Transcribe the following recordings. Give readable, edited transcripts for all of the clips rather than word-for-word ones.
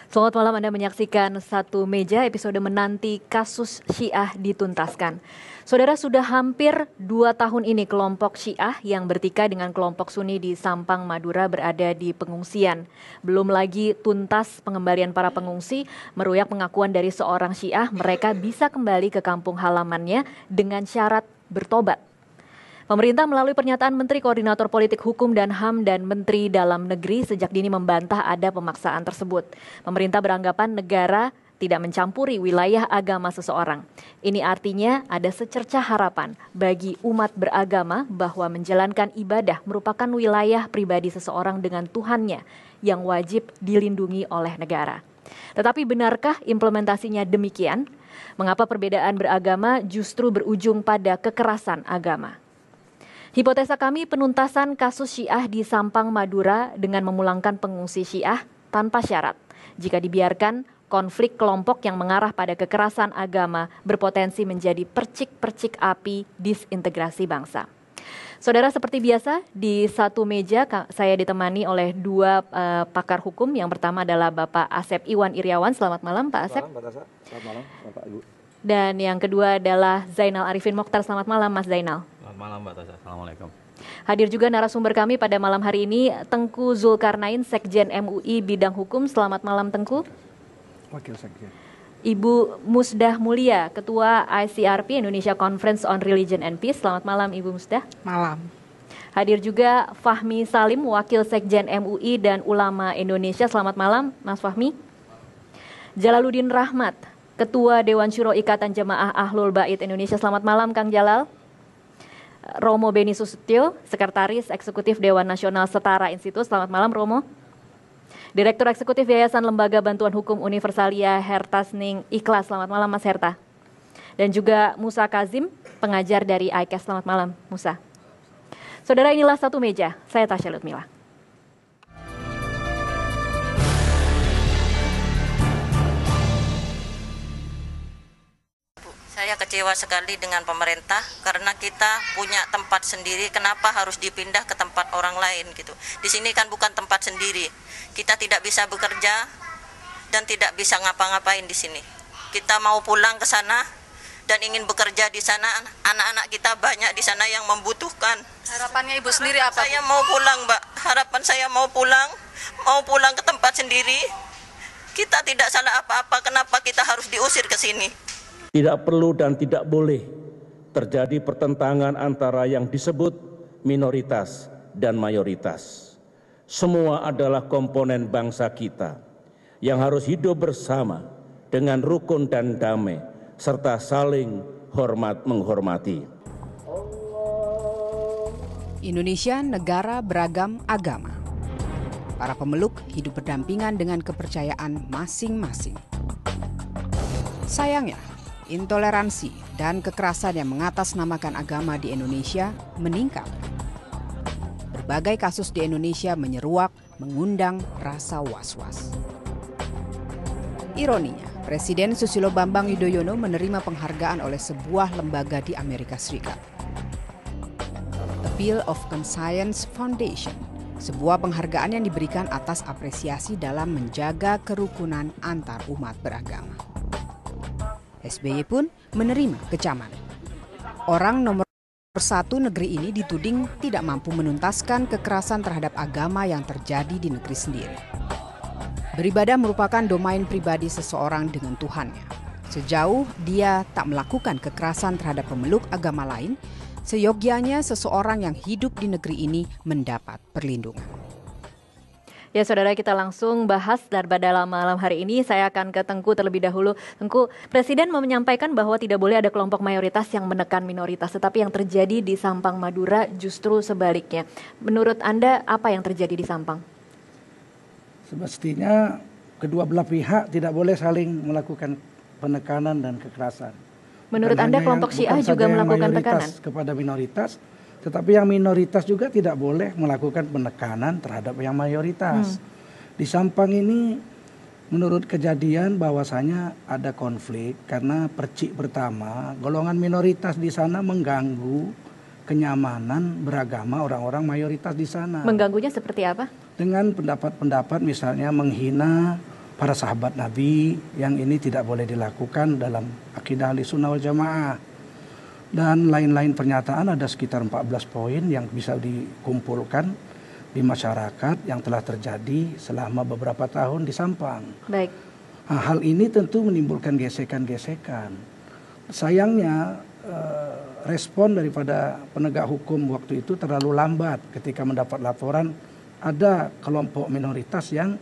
Selamat malam, Anda menyaksikan Satu Meja, episode menanti kasus Syiah dituntaskan. Saudara, sudah hampir 2 tahun ini kelompok Syiah yang bertikai dengan kelompok Sunni di Sampang, Madura berada di pengungsian. Belum lagi tuntas pengembalian para pengungsi, meruyak pengakuan dari seorang Syiah mereka bisa kembali ke kampung halamannya dengan syarat bertobat. Pemerintah melalui pernyataan Menteri Koordinator Politik Hukum dan HAM dan Menteri Dalam Negeri sejak dini membantah ada pemaksaan tersebut. Pemerintah beranggapan negara tidak mencampuri wilayah agama seseorang. Ini artinya ada secercah harapan bagi umat beragama bahwa menjalankan ibadah merupakan wilayah pribadi seseorang dengan Tuhannya yang wajib dilindungi oleh negara. Tetapi benarkah implementasinya demikian? Mengapa perbedaan beragama justru berujung pada kekerasan agama? Hipotesa kami penuntasan kasus Syiah di Sampang, Madura dengan memulangkan pengungsi Syiah tanpa syarat. Jika dibiarkan, konflik kelompok yang mengarah pada kekerasan agama berpotensi menjadi percik-percik api disintegrasi bangsa. Saudara, seperti biasa di Satu Meja saya ditemani oleh dua pakar hukum. Yang pertama adalah Bapak Asep Iwan Iriawan. Selamat malam Pak Asep. Selamat malam Bapak Ibu. Dan yang kedua adalah Zainal Arifin Mokhtar. Selamat malam Mas Zainal. Selamat malam Mbak Tasha. Assalamualaikum. Hadir juga narasumber kami pada malam hari ini, Tengku Zulkarnain, Sekjen MUI Bidang Hukum. Selamat malam Tengku. Wakil Sekjen. Ibu Musdah Mulia, Ketua ICRP Indonesia Conference on Religion and Peace. Selamat malam Ibu Musdah. Malam. Hadir juga Fahmi Salim, Wakil Sekjen MUI dan Ulama Indonesia. Selamat malam Mas Fahmi. Jalaluddin Rahmat, Ketua Dewan Syuro Ikatan Jemaah Ahlul Bait Indonesia. Selamat malam Kang Jalal. Romo Beni Susutyo, Sekretaris Eksekutif Dewan Nasional Setara Institut. Selamat malam Romo. Direktur Eksekutif Yayasan Lembaga Bantuan Hukum Universalia Hertasning Ikhlas. Selamat malam Mas Herta. Dan juga Musa Kazim, pengajar dari ICAS. Selamat malam Musa. Saudara, inilah Satu Meja. Saya Tasya Lutmila. Saya kecewa sekali dengan pemerintah karena kita punya tempat sendiri, kenapa harus dipindah ke tempat orang lain gitu. Di sini kan bukan tempat sendiri. Kita tidak bisa bekerja dan tidak bisa ngapa-ngapain di sini. Kita mau pulang ke sana dan ingin bekerja di sana, anak-anak kita banyak di sana yang membutuhkan. Harapannya Ibu sendiri apa? Saya mau pulang, Mbak. Harapan saya mau pulang ke tempat sendiri. Kita tidak salah apa-apa, kenapa kita harus diusir ke sini? Tidak perlu dan tidak boleh terjadi pertentangan antara yang disebut minoritas dan mayoritas. Semua adalah komponen bangsa kita yang harus hidup bersama dengan rukun dan damai serta saling menghormati. Indonesia negara beragam agama. Para pemeluk hidup berdampingan dengan kepercayaan masing-masing. Sayangnya, intoleransi dan kekerasan yang mengatasnamakan agama di Indonesia meningkat. Berbagai kasus di Indonesia menyeruak, mengundang rasa was-was. Ironinya, Presiden Susilo Bambang Yudhoyono menerima penghargaan oleh sebuah lembaga di Amerika Serikat. The Field of Conscience Foundation, sebuah penghargaan yang diberikan atas apresiasi dalam menjaga kerukunan antar umat beragama. SBY pun menerima kecaman. Orang nomor 1 negeri ini dituding tidak mampu menuntaskan kekerasan terhadap agama yang terjadi di negeri sendiri. Beribadah merupakan domain pribadi seseorang dengan Tuhannya. Sejauh dia tak melakukan kekerasan terhadap pemeluk agama lain, seyogyanya seseorang yang hidup di negeri ini mendapat perlindungan. Ya saudara, kita langsung bahas dan pada malam hari ini saya akan ke Tengku terlebih dahulu. Tengku, Presiden menyampaikan bahwa tidak boleh ada kelompok mayoritas yang menekan minoritas, tetapi yang terjadi di Sampang Madura justru sebaliknya. Menurut Anda apa yang terjadi di Sampang? Semestinya kedua belah pihak tidak boleh saling melakukan penekanan dan kekerasan. Menurut Anda kelompok Syiah juga melakukan tekanan kepada minoritas, tetapi yang minoritas juga tidak boleh melakukan penekanan terhadap yang mayoritas. Di Sampang ini menurut kejadian bahwasanya ada konflik karena percik pertama golongan minoritas di sana mengganggu kenyamanan beragama orang-orang mayoritas di sana. Mengganggunya seperti apa? Dengan pendapat-pendapat misalnya menghina para sahabat Nabi, yang ini tidak boleh dilakukan dalam akidah Ahlussunnah wal Jamaah. Dan lain-lain pernyataan, ada sekitar 14 poin yang bisa dikumpulkan di masyarakat yang telah terjadi selama beberapa tahun di Sampang. Baik. Nah, hal ini tentu menimbulkan gesekan-gesekan. Sayangnya respon daripada penegak hukum waktu itu terlalu lambat ketika mendapat laporan ada kelompok minoritas yang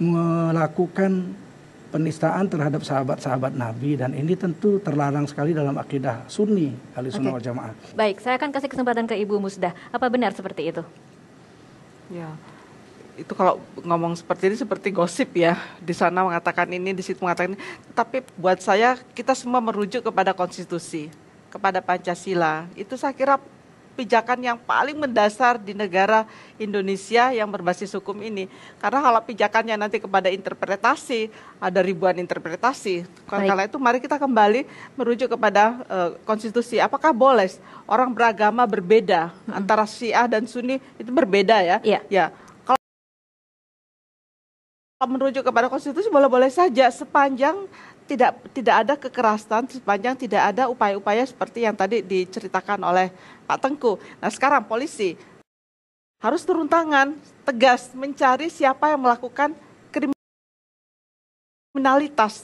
melakukan penistaan terhadap sahabat-sahabat Nabi, dan ini tentu terlarang sekali dalam akidah Sunni Ahlussunnah wal Jamaah. Baik, saya akan kasih kesempatan ke Ibu Musdah. Apa benar seperti itu? Ya, itu kalau ngomong seperti ini seperti gosip ya. Di sana mengatakan ini, di situ mengatakan ini. Tapi buat saya, kita semua merujuk kepada konstitusi, kepada Pancasila. Itu saya kira pijakan yang paling mendasar di negara Indonesia yang berbasis hukum ini. Karena kalau pijakannya nanti kepada interpretasi, ada ribuan interpretasi. Karena itu mari kita kembali merujuk kepada konstitusi. Apakah boleh orang beragama berbeda antara Syiah dan Sunni itu berbeda ya? Iya. Ya. Kalau merujuk kepada konstitusi boleh-boleh saja sepanjang tidak ada kekerasan, sepanjang tidak ada upaya-upaya seperti yang tadi diceritakan oleh Pak Tengku. Nah, sekarang polisi harus turun tangan, tegas mencari siapa yang melakukan kriminalitas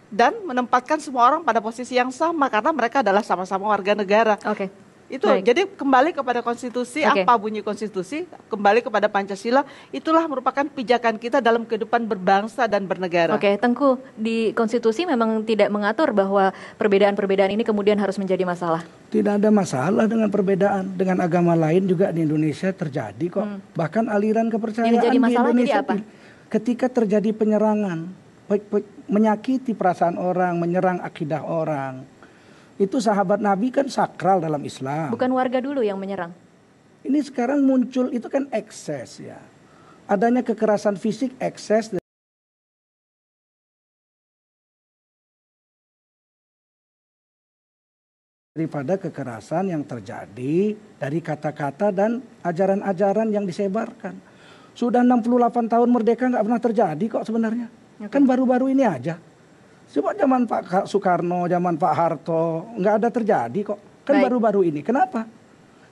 dan menempatkan semua orang pada posisi yang sama karena mereka adalah sama-sama warga negara. Oke. Itu Baik. Jadi kembali kepada konstitusi, apa bunyi konstitusi, kembali kepada Pancasila, itulah merupakan pijakan kita dalam kehidupan berbangsa dan bernegara. Oke, Tengku, di konstitusi memang tidak mengatur bahwa perbedaan-perbedaan ini kemudian harus menjadi masalah. Tidak ada masalah dengan perbedaan, dengan agama lain juga di Indonesia terjadi kok. Bahkan aliran kepercayaan Yang jadi masalah di Indonesia jadi apa? Ketika terjadi penyerangan, menyakiti perasaan orang, menyerang akidah orang. Itu sahabat Nabi kan sakral dalam Islam. Bukan warga dulu yang menyerang. Ini sekarang muncul itu kan ekses ya. Adanya kekerasan fisik ekses daripada kekerasan yang terjadi dari kata-kata dan ajaran-ajaran yang disebarkan. Sudah 68 tahun merdeka nggak pernah terjadi kok sebenarnya. Kan baru-baru ini aja. Coba zaman Pak Soekarno, zaman Pak Harto, nggak ada terjadi kok. Kan baru-baru ini. Kenapa?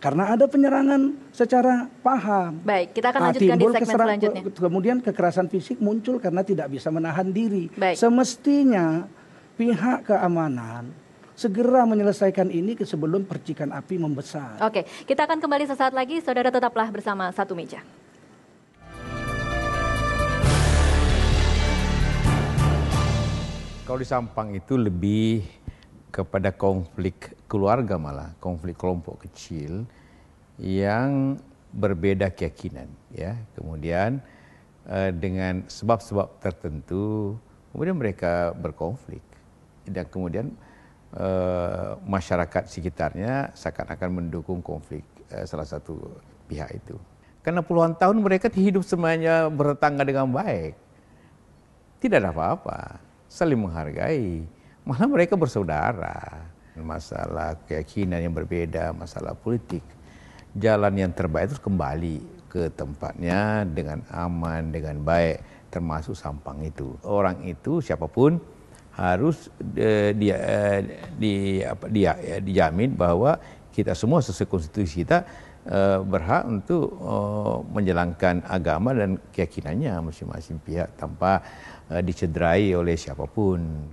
Karena ada penyerangan secara paham. Baik, kita akan lanjutkan di segmen selanjutnya. Kemudian kekerasan fisik muncul karena tidak bisa menahan diri. Baik. Semestinya pihak keamanan segera menyelesaikan ini sebelum percikan api membesar. Oke, kita akan kembali sesaat lagi. Saudara tetaplah bersama Satu Meja. Kalau di Sampang itu lebih kepada konflik keluarga, malah konflik kelompok kecil yang berbeda keyakinan, ya. Kemudian dengan sebab-sebab tertentu kemudian mereka berkonflik dan kemudian masyarakat sekitarnya seakan-akan mendukung konflik salah satu pihak itu. Karena puluhan tahun mereka hidup semuanya bertetangga dengan baik, tidak ada apa-apa, saling menghargai, malah mereka bersaudara. Masalah keyakinan yang berbeda, masalah politik, jalan yang terbaik itu kembali ke tempatnya dengan aman, dengan baik, termasuk Sampang itu. Orang itu siapapun harus dijamin bahwa kita semua sesuai konstitusi kita berhak untuk menjalankan agama dan keyakinannya masing-masing pihak tanpa dicederai oleh siapapun.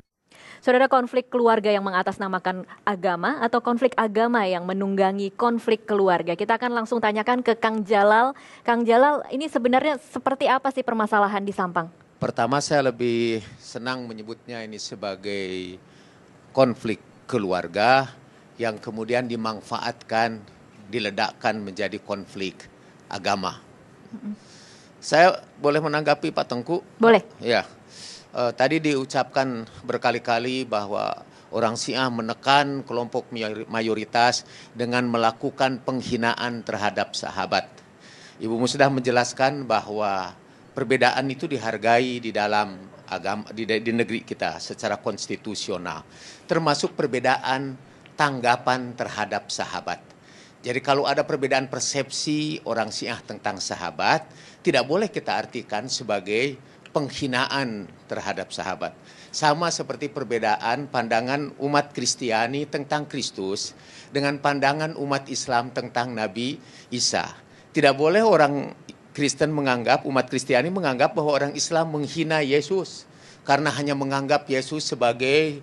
Saudara, konflik keluarga yang mengatasnamakan agama atau konflik agama yang menunggangi konflik keluarga? Kita akan langsung tanyakan ke Kang Jalal. Kang Jalal, ini sebenarnya seperti apa sih permasalahan di Sampang? Pertama, saya lebih senang menyebutnya ini sebagai konflik keluarga yang kemudian dimanfaatkan, diledakkan menjadi konflik agama. Saya boleh menanggapi Pak Tengku? Boleh. Ya. Tadi diucapkan berkali-kali bahwa orang Syiah menekan kelompok mayoritas dengan melakukan penghinaan terhadap sahabat. Ibu Musdah menjelaskan bahwa perbedaan itu dihargai di dalam agama di negeri kita secara konstitusional, termasuk perbedaan tanggapan terhadap sahabat. Jadi kalau ada perbedaan persepsi orang Syiah tentang sahabat, tidak boleh kita artikan sebagai penghinaan terhadap sahabat. Sama seperti perbedaan pandangan umat Kristiani tentang Kristus dengan pandangan umat Islam tentang Nabi Isa. Tidak boleh orang Kristen menganggap, umat Kristiani menganggap bahwa orang Islam menghina Yesus karena hanya menganggap Yesus sebagai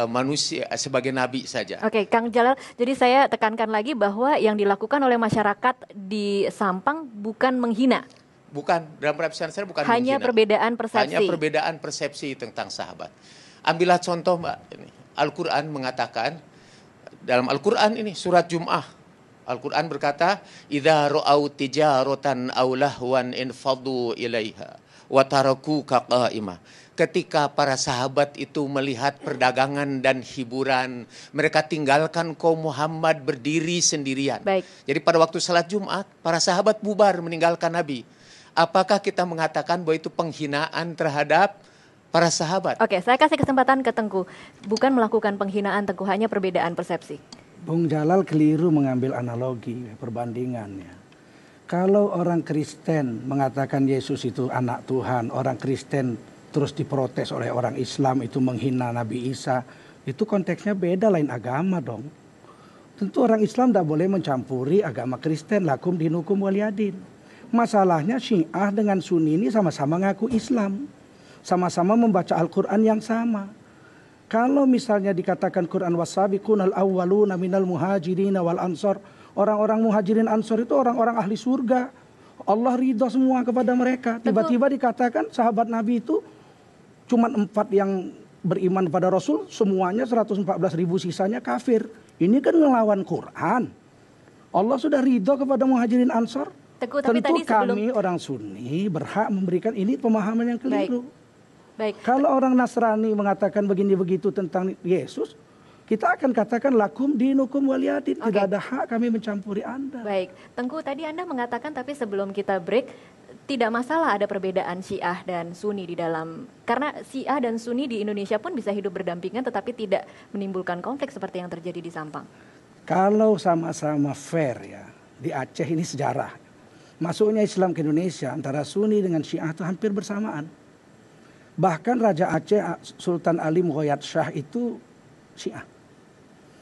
manusia, sebagai nabi saja. Oke, Kang Jalal, jadi saya tekankan lagi bahwa yang dilakukan oleh masyarakat di Sampang bukan menghina. Bukan, dalam penafsiran saya bukan hanya menghina. perbedaan persepsi. Hanya perbedaan persepsi tentang sahabat. Ambillah contoh Mbak, ini Al-Quran mengatakan, dalam Al-Quran ini surat Jum'ah, Al-Quran berkata, "Idza ra'au tijaratan aw lahwan infaddu ilaiha wa tarakuka qa'imah." Ketika para sahabat itu melihat perdagangan dan hiburan, mereka tinggalkan kaum Muhammad berdiri sendirian. Baik. Jadi pada waktu salat Jumat, para sahabat bubar meninggalkan Nabi. Apakah kita mengatakan bahwa itu penghinaan terhadap para sahabat? Oke, saya kasih kesempatan ke Tengku. Bukan melakukan penghinaan, Tengku, hanya perbedaan persepsi. Bung Jalal keliru mengambil analogi, perbandingannya. Kalau orang Kristen mengatakan Yesus itu anak Tuhan, orang Kristen terus diprotes oleh orang Islam itu menghina Nabi Isa, itu konteksnya beda, lain agama dong. Tentu orang Islam tidak boleh mencampuri agama Kristen, lakum dinukum waliyadin. Masalahnya Syiah dengan Sunni ini sama-sama ngaku Islam. Sama-sama membaca Al-Quran yang sama. Kalau misalnya dikatakan Quran wasabiqunal awwaluna minal muhajirin wal ansor, orang-orang muhajirin ansor itu orang-orang ahli surga. Allah ridha semua kepada mereka. Tiba-tiba dikatakan sahabat Nabi itu cuma 4 yang beriman pada Rasul, semuanya 114.000 sisanya kafir. Ini kan ngelawan Quran. Allah sudah ridha kepada muhajirin ansor. Teguh, tapi Tentu tadi sebelum... kami orang Sunni berhak memberikan ini pemahaman yang keliru. Baik. Kalau orang Nasrani mengatakan begini begitu tentang Yesus, kita akan katakan lakum dinukum waliyadin. Tidak ada hak kami mencampuri Anda. Baik, Tengku, tadi Anda mengatakan tapi sebelum kita break, tidak masalah ada perbedaan Syiah dan Sunni di dalam, karena Syiah dan Sunni di Indonesia pun bisa hidup berdampingan tetapi tidak menimbulkan konflik seperti yang terjadi di Sampang. Kalau sama-sama fair ya, di Aceh ini sejarah. Masuknya Islam ke Indonesia antara Sunni dengan Syiah itu hampir bersamaan. Bahkan Raja Aceh Sultan Ali Muhayyad Shah itu Syiah.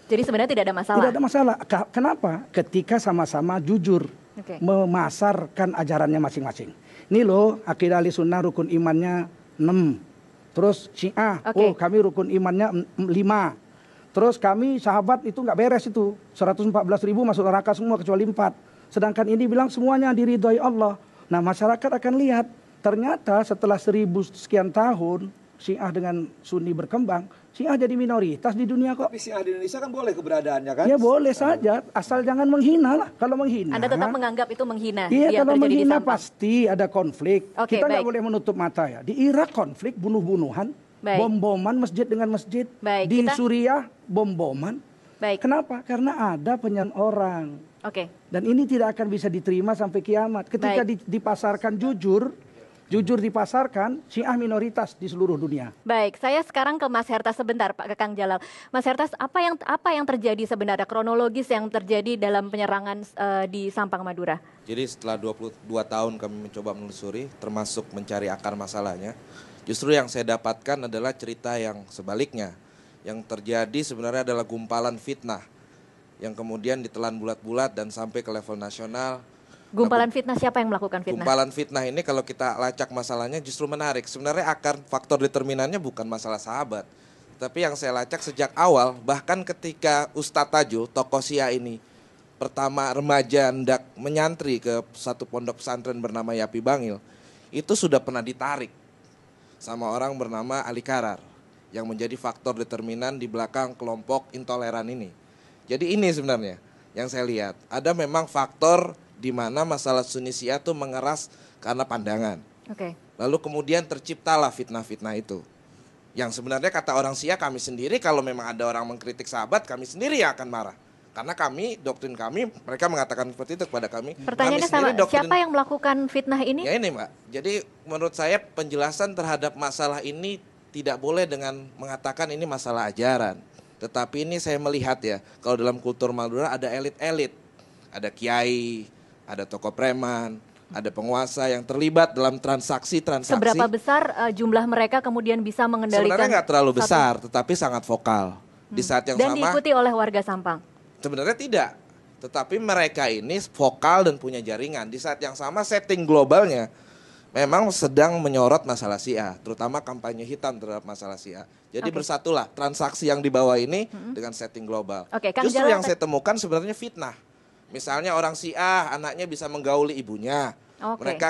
Jadi sebenarnya tidak ada masalah? Tidak ada masalah. Kenapa? Ketika sama-sama jujur memasarkan ajarannya masing-masing. Ini loh akidah ahli sunnah rukun imannya 6. Terus Syiah, oh kami rukun imannya 5. Terus kami sahabat itu nggak beres itu. 114.000 masuk neraka semua kecuali 4. Sedangkan ini bilang semuanya diridhoi Allah. Nah masyarakat akan lihat, ternyata setelah 1000 sekian tahun Syiah dengan Sunni berkembang, Syiah jadi minoritas di dunia kok. Tapi Syiah di Indonesia kan boleh keberadaannya kan? Ya boleh saja, asal jangan menghina lah. Kalau menghina. Anda tetap menganggap itu menghina? Iya, kalau menghina pasti ada konflik. Kita nggak boleh menutup mata ya. Di Irak konflik, bunuh-bunuhan, bom-boman masjid dengan masjid. Di Suriah bom-boman. Kenapa? Karena ada penyanyi orang. Dan ini tidak akan bisa diterima sampai kiamat. Ketika dipasarkan jujur dipasarkan, Syiah minoritas di seluruh dunia. Baik, saya sekarang ke Mas Hertas sebentar, Pak Kang Jalal. Mas Hertas, apa yang terjadi sebenarnya, kronologis yang terjadi dalam penyerangan di Sampang Madura? Jadi setelah 22 tahun kami mencoba menelusuri, termasuk mencari akar masalahnya, justru yang saya dapatkan adalah cerita yang sebaliknya. Yang terjadi sebenarnya adalah gumpalan fitnah yang kemudian ditelan bulat-bulat dan sampai ke level nasional. Gumpalan fitnah, siapa yang melakukan fitnah? Gumpalan fitnah ini kalau kita lacak masalahnya justru menarik. Sebenarnya akar faktor determinannya bukan masalah sahabat. Tapi yang saya lacak sejak awal, bahkan ketika Ustadz Tajo, tokoh Syiah ini, pertama remaja hendak menyantri ke satu pondok pesantren bernama Yapi Bangil, itu sudah pernah ditarik sama orang bernama Ali Karar, yang menjadi faktor determinan di belakang kelompok intoleran ini. Jadi ini sebenarnya yang saya lihat. Ada memang faktor di mana masalah Sunni Syiah itu mengeras karena pandangan. Lalu kemudian terciptalah fitnah-fitnah itu. Yang sebenarnya kata orang Syiah, kami sendiri kalau memang ada orang mengkritik sahabat, kami sendiri yang akan marah. Karena kami, doktrin kami, mereka mengatakan seperti itu kepada kami. Pertanyaannya sama, siapa yang melakukan fitnah ini? Ya ini Mbak, jadi menurut saya penjelasan terhadap masalah ini tidak boleh dengan mengatakan ini masalah ajaran. Tetapi ini saya melihat ya, kalau dalam kultur Madura ada elit-elit. Ada kiai, ada tokoh preman, ada penguasa yang terlibat dalam transaksi-transaksi. Seberapa besar jumlah mereka kemudian bisa mengendalikan? Sebenarnya nggak terlalu besar, tetapi sangat vokal. Di saat yang Dan sama, diikuti oleh warga Sampang? sebenarnya tidak. Tetapi mereka ini vokal dan punya jaringan. Di saat yang sama setting globalnya memang sedang menyorot masalah Syiah, terutama kampanye hitam terhadap masalah Syiah. Jadi bersatulah transaksi yang dibawa ini dengan setting global. Justru yang saya temukan sebenarnya fitnah. Misalnya orang Syiah, anaknya bisa menggauli ibunya. Mereka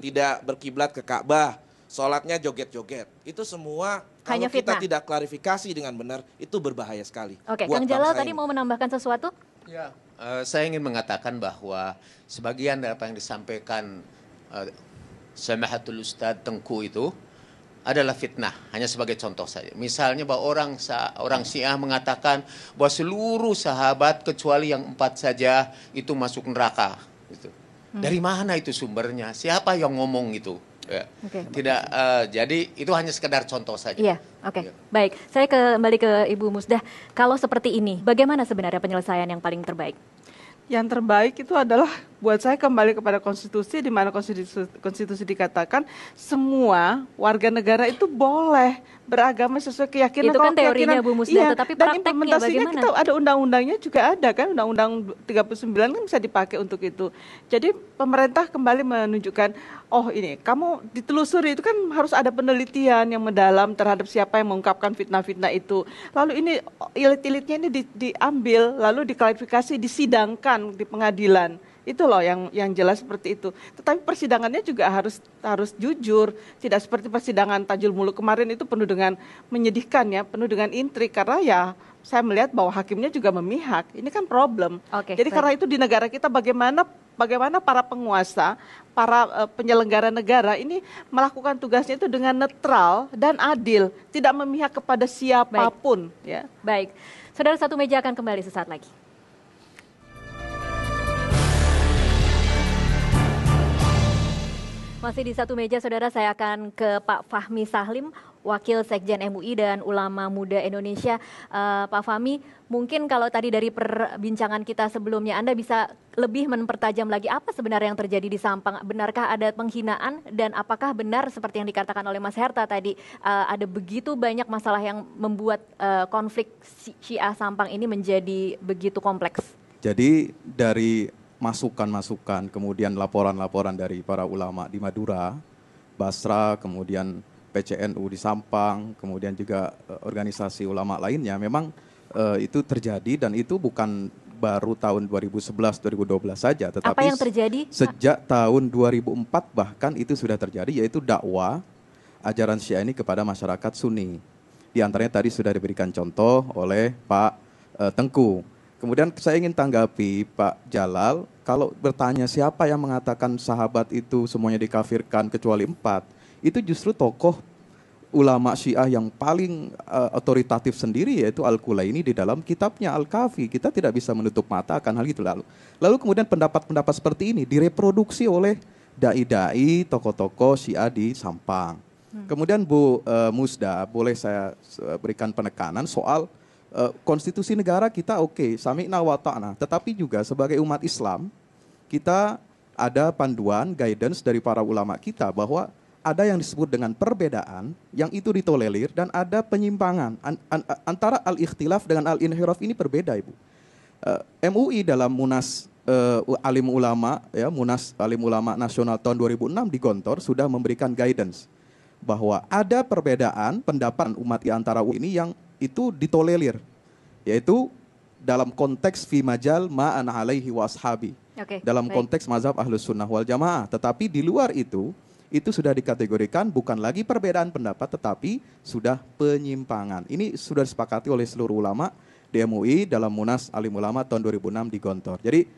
tidak berkiblat ke Ka'bah, sholatnya joget-joget. Itu semua kalau kita tidak klarifikasi dengan benar, itu berbahaya sekali. Kang Jalal tadi mau menambahkan sesuatu? Ya, saya ingin mengatakan bahwa sebagian dari apa yang disampaikan Samahatul Ustadz Tengku itu adalah fitnah, hanya sebagai contoh saja. Misalnya bahwa orang Syiah mengatakan bahwa seluruh sahabat kecuali yang 4 saja itu masuk neraka. Gitu. Dari mana itu sumbernya? Siapa yang ngomong itu? Ya. Tidak, jadi itu hanya sekedar contoh saja. Iya, ya. Baik. Saya kembali ke Ibu Musdah. Kalau seperti ini, bagaimana sebenarnya penyelesaian yang paling terbaik? Yang terbaik itu adalah buat saya kembali kepada konstitusi, di mana konstitusi dikatakan semua warga negara itu boleh beragama sesuai keyakinan. Itu kan teorinya Bu Musdah, tetapi dan prakteknya implementasinya bagaimana? Kita ada undang-undangnya juga ada kan, Undang-Undang 39 kan bisa dipakai untuk itu. Jadi pemerintah kembali menunjukkan, oh ini kamu ditelusuri, itu kan harus ada penelitian yang mendalam terhadap siapa yang mengungkapkan fitnah-fitnah itu. Lalu ini elit-elitnya ini diambil, lalu diklarifikasi, disidangkan di pengadilan. Itu loh yang jelas seperti itu. Tetapi persidangannya juga harus jujur, tidak seperti persidangan Tajul Muluk kemarin itu penuh dengan menyedihkan ya, penuh dengan intrik, karena ya saya melihat bahwa hakimnya juga memihak. Ini kan problem. Jadi karena itu di negara kita bagaimana para penguasa, para penyelenggara negara ini melakukan tugasnya itu dengan netral dan adil, tidak memihak kepada siapapun. Baik. Saudara Satu Meja akan kembali sesaat lagi. Masih di Satu Meja, saudara, saya akan ke Pak Fahmi Sahlim, Wakil Sekjen MUI dan Ulama Muda Indonesia. Pak Fahmi, mungkin kalau tadi dari perbincangan kita sebelumnya, Anda bisa lebih mempertajam lagi apa sebenarnya yang terjadi di Sampang. Benarkah ada penghinaan dan apakah benar seperti yang dikatakan oleh Mas Herta tadi, ada begitu banyak masalah yang membuat konflik Syiah Sampang ini menjadi begitu kompleks? Jadi dari masukan-masukan, kemudian laporan-laporan dari para ulama di Madura, Basra, kemudian PCNU di Sampang, kemudian juga organisasi ulama lainnya, memang itu terjadi dan itu bukan baru tahun 2011-2012 saja, tetapi apa yang terjadi? Sejak tahun 2004 bahkan itu sudah terjadi, yaitu dakwah ajaran Syiah ini kepada masyarakat Sunni. Di antaranya tadi sudah diberikan contoh oleh Pak Tengku. Kemudian saya ingin tanggapi Pak Jalal, kalau bertanya siapa yang mengatakan sahabat itu semuanya dikafirkan kecuali 4, itu justru tokoh ulama Syiah yang paling otoritatif sendiri, yaitu Al-Kulaini di dalam kitabnya Al-Kafi. Kita tidak bisa menutup mata akan hal itu. Lalu kemudian pendapat-pendapat seperti ini direproduksi oleh dai-dai, tokoh-tokoh Syiah di Sampang. Kemudian Bu Musda, boleh saya berikan penekanan soal konstitusi negara kita sami'na wa ta'na, tetapi juga sebagai umat Islam kita ada panduan, guidance dari para ulama kita bahwa ada yang disebut dengan perbedaan yang itu ditolerir dan ada penyimpangan antara al-ikhtilaf dengan al-inhiraf. Ini berbeda, Ibu. MUI dalam Munas Alim Ulama, ya, Munas Alim Ulama Nasional tahun 2006 di Gontor sudah memberikan guidance bahwa ada perbedaan pendapat umat di antara ini yang itu ditolerir, yaitu dalam konteks fi majal ma'ana alaihi wa ashabi, dalam konteks mazhab Ahlus Sunnah wal Jamaah. Tetapi di luar itu sudah dikategorikan bukan lagi perbedaan pendapat, tetapi sudah penyimpangan. Ini sudah disepakati oleh seluruh ulama di MUI dalam Munas Alim Ulama tahun 2006 di Gontor. Jadi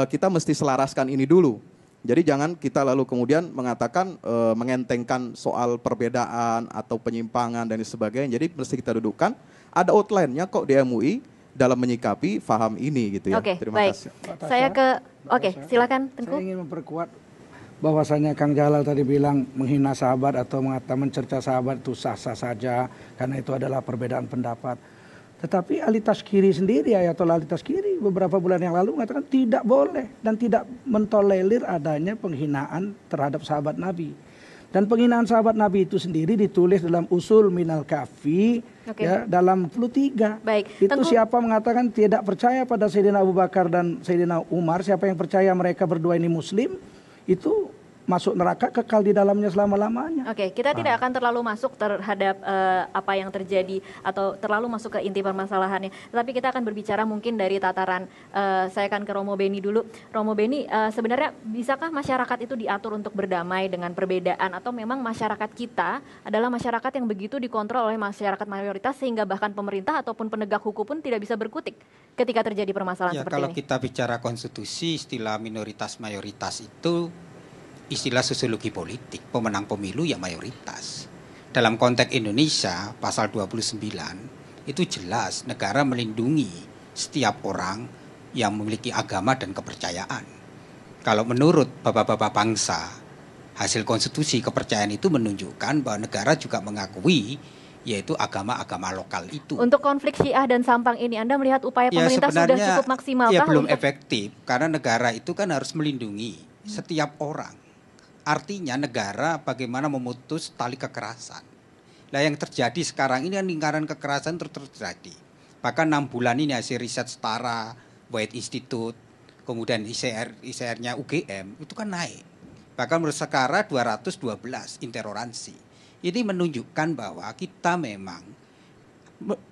kita mesti selaraskan ini dulu. Jadi jangan kita lalu kemudian mengatakan mengentengkan soal perbedaan atau penyimpangan dan sebagainya. Jadi mesti kita dudukkan ada outline-nya kok di MUI dalam menyikapi faham ini gitu ya. Terima kasih. Saya silakan Tengku. Saya ingin memperkuat bahwasanya Kang Jalal tadi bilang menghina sahabat atau mencerca sahabat itu sah-sah saja karena itu adalah perbedaan pendapat. Tetapi Ali Tazkiri sendiri, Ayatollah Ali Tazkiri beberapa bulan yang lalu mengatakan tidak boleh dan tidak mentolerir adanya penghinaan terhadap sahabat Nabi. Dan penghinaan sahabat Nabi itu sendiri ditulis dalam Usul Minal Kafi, ya, dalam 23. Baik. Itu siapa mengatakan tidak percaya pada Sayyidina Abu Bakar dan Sayyidina Umar, siapa yang percaya mereka berdua ini muslim, itu masuk neraka, kekal di dalamnya selama-lamanya. Oke, kita tidak akan terlalu masuk terhadap apa yang terjadi atau terlalu masuk ke inti permasalahannya. Tetapi kita akan berbicara mungkin dari tataran, saya akan ke Romo Beni dulu. Romo Beni, sebenarnya bisakah masyarakat itu diatur untuk berdamai dengan perbedaan, atau memang masyarakat kita adalah masyarakat yang begitu dikontrol oleh masyarakat mayoritas sehingga bahkan pemerintah ataupun penegak hukum pun tidak bisa berkutik ketika terjadi permasalahan seperti ini? Kalau kita bicara konstitusi, istilah minoritas mayoritas itu istilah sosiologi politik, pemenang pemilu ya mayoritas. Dalam konteks Indonesia, pasal 29, itu jelas negara melindungi setiap orang yang memiliki agama dan kepercayaan. Kalau menurut bapak-bapak bangsa, hasil konstitusi kepercayaan itu menunjukkan bahwa negara juga mengakui yaitu agama-agama lokal itu. Untuk konflik Syiah dan Sampang ini, Anda melihat upaya pemerintah sudah cukup maksimal? Ya belum efektif, karena negara itu kan harus melindungi setiap orang. Artinya negara bagaimana memutus tali kekerasan. Nah yang terjadi sekarang ini kan lingkaran kekerasan terus terjadi. Bahkan 6 bulan ini hasil riset Setara, White Institute, kemudian ICR-nya UGM itu kan naik. Bahkan menurut Setara 212 intoleransi. Ini menunjukkan bahwa kita memang